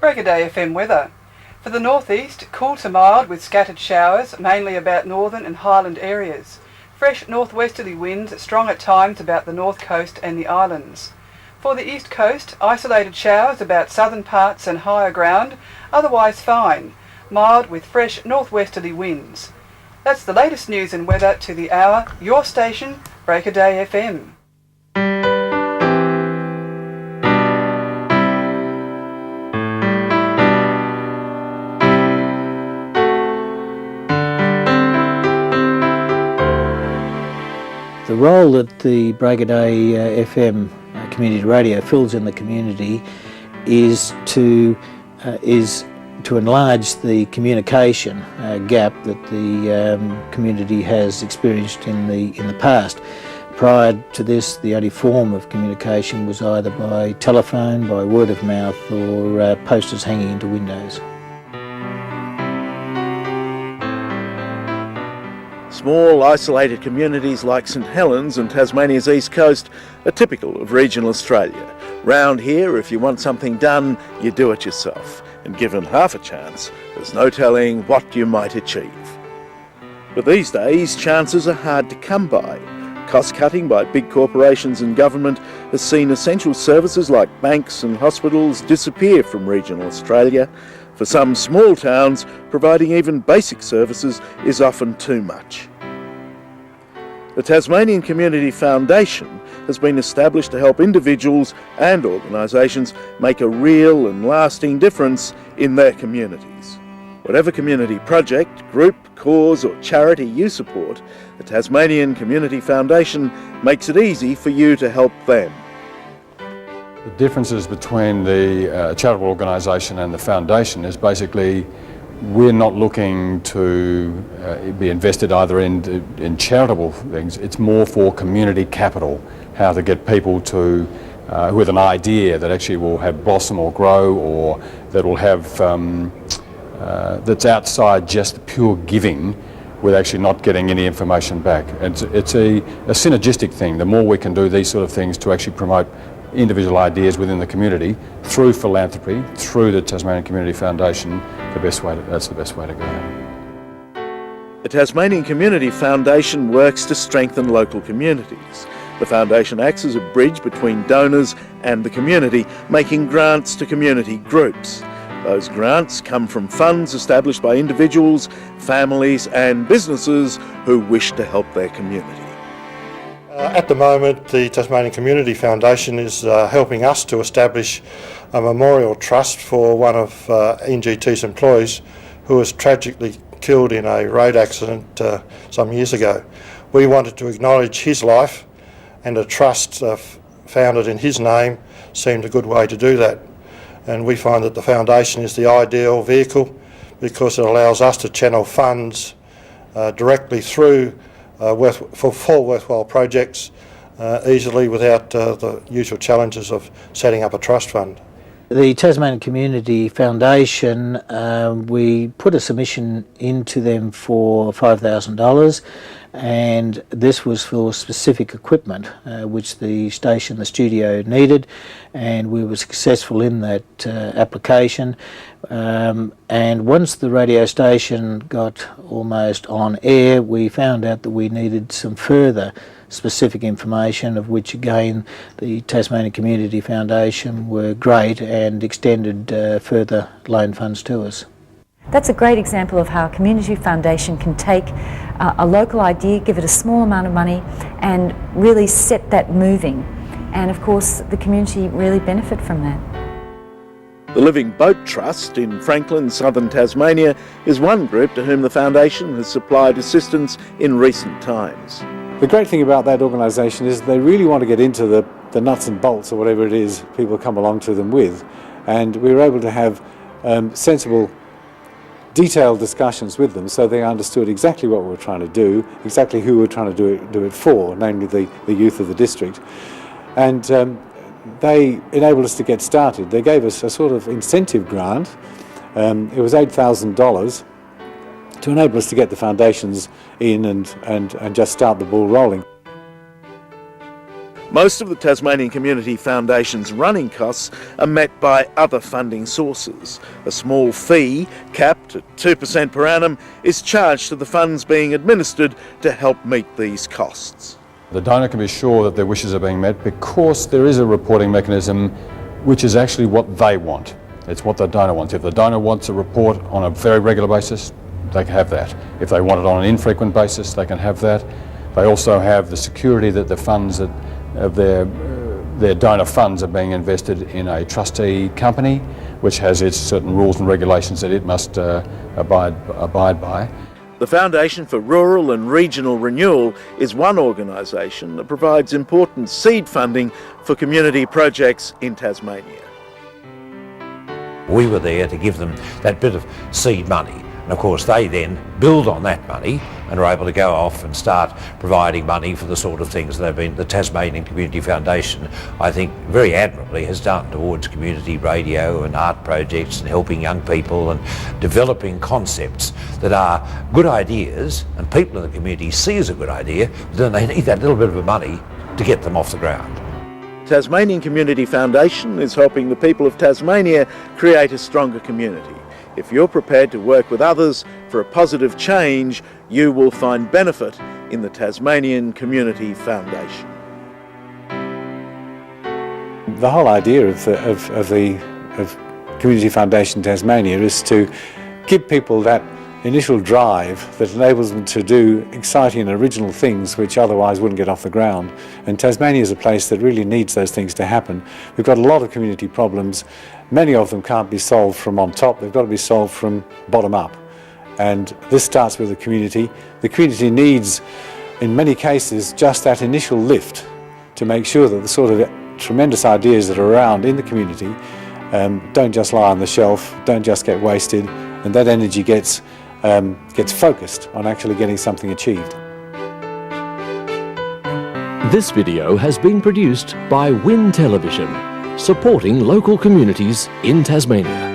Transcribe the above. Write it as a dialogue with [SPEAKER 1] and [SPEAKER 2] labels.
[SPEAKER 1] Break a Day FM weather. For the northeast, cool to mild with scattered showers, mainly about northern and highland areas. Fresh northwesterly winds, strong at times about the north coast and the islands. For the east coast, isolated showers about southern parts and higher ground, otherwise fine, mild with fresh northwesterly winds. That's the latest news and weather to the hour. Your station, Break a Day FM.
[SPEAKER 2] The role that the Break a Day FM community radio fills in the community is to enlarge the communication gap that the community has experienced in the past. Prior to this, the only form of communication was either by telephone, by word of mouth, or posters hanging into windows.
[SPEAKER 3] Small, isolated communities like St Helens and Tasmania's east coast are typical of regional Australia. Round here, if you want something done, you do it yourself. And given half a chance, there's no telling what you might achieve. But these days, chances are hard to come by. Cost-cutting by big corporations and government has seen essential services like banks and hospitals disappear from regional Australia. For some small towns, providing even basic services is often too much. The Tasmanian Community Foundation has been established to help individuals and organisations make a real and lasting difference in their communities. Whatever community project, group, cause or charity you support, the Tasmanian Community Foundation makes it easy for you to help them.
[SPEAKER 4] The differences between the charitable organisation and the foundation is basically we're not looking to be invested either in charitable things. It's more for community capital, how to get people to with an idea that actually will have blossom or grow, or that will have that's outside just pure giving, with actually not getting any information back. It's a synergistic thing. The more we can do these sort of things to actually promote individual ideas within the community through philanthropy, through the Tasmanian Community Foundation, that's the best way to go.
[SPEAKER 3] The Tasmanian Community Foundation works to strengthen local communities. The foundation acts as a bridge between donors and the community, making grants to community groups. Those grants come from funds established by individuals, families and businesses who wish to help their community.
[SPEAKER 5] At the moment, the Tasmanian Community Foundation is helping us to establish a memorial trust for one of NGT's employees who was tragically killed in a road accident some years ago. We wanted to acknowledge his life, and a trust founded in his name seemed a good way to do that. And we find that the foundation is the ideal vehicle because it allows us to channel funds directly through for worthwhile projects easily without the usual challenges of setting up a trust fund.
[SPEAKER 2] The Tasmanian Community Foundation, we put a submission into them for $5,000, and this was for specific equipment which the studio needed, and we were successful in that application. And once the radio station got almost on air, we found out that we needed some further specific information, of which again the Tasmanian Community Foundation were great and extended further loan funds to us.
[SPEAKER 6] That's a great example of how a community foundation can take a local idea, give it a small amount of money and really set that moving. And of course the community really benefit from that.
[SPEAKER 3] The Living Boat Trust in Franklin, southern Tasmania, is one group to whom the foundation has supplied assistance in recent times.
[SPEAKER 7] The great thing about that organisation is they really want to get into the nuts and bolts or whatever it is people come along to them with, and we were able to have sensible, detailed discussions with them so they understood exactly what we were trying to do, exactly who we were trying to do it for, namely the youth of the district. And they enabled us to get started. They gave us a sort of incentive grant. It was $8,000 to enable us to get the foundations in and just start the ball rolling.
[SPEAKER 3] Most of the Tasmanian Community Foundation's running costs are met by other funding sources. A small fee, capped at 2% per annum, is charged to the funds being administered to help meet these costs.
[SPEAKER 4] The donor can be sure that their wishes are being met because there is a reporting mechanism which is actually what they want. It's what the donor wants. If the donor wants a report on a very regular basis, they can have that. If they want it on an infrequent basis, they can have that. They also have the security that the funds of their donor funds are being invested in a trustee company, which has its certain rules and regulations that it must abide by.
[SPEAKER 3] The Foundation for Rural and Regional Renewal is one organisation that provides important seed funding for community projects in Tasmania.
[SPEAKER 8] We were there to give them that bit of seed money, and of course they then build on that money and are able to go off and start providing money for the sort of things that the Tasmanian Community Foundation, I think, very admirably has done towards community radio and art projects and helping young people and developing concepts that are good ideas and people in the community see as a good idea, but then they need that little bit of money to get them off the ground.
[SPEAKER 3] Tasmanian Community Foundation is helping the people of Tasmania create a stronger community. If you're prepared to work with others for a positive change, you will find benefit in the Tasmanian Community Foundation.
[SPEAKER 7] The whole idea of Community Foundation Tasmania is to give people that initial drive that enables them to do exciting and original things which otherwise wouldn't get off the ground. And Tasmania is a place that really needs those things to happen. We've got a lot of community problems. Many of them can't be solved from on top, they've got to be solved from bottom up. And this starts with the community. The community needs, in many cases, just that initial lift to make sure that the sort of tremendous ideas that are around in the community don't just lie on the shelf, don't just get wasted, and that energy gets focused on actually getting something achieved.
[SPEAKER 9] This video has been produced by Win Television, supporting local communities in Tasmania.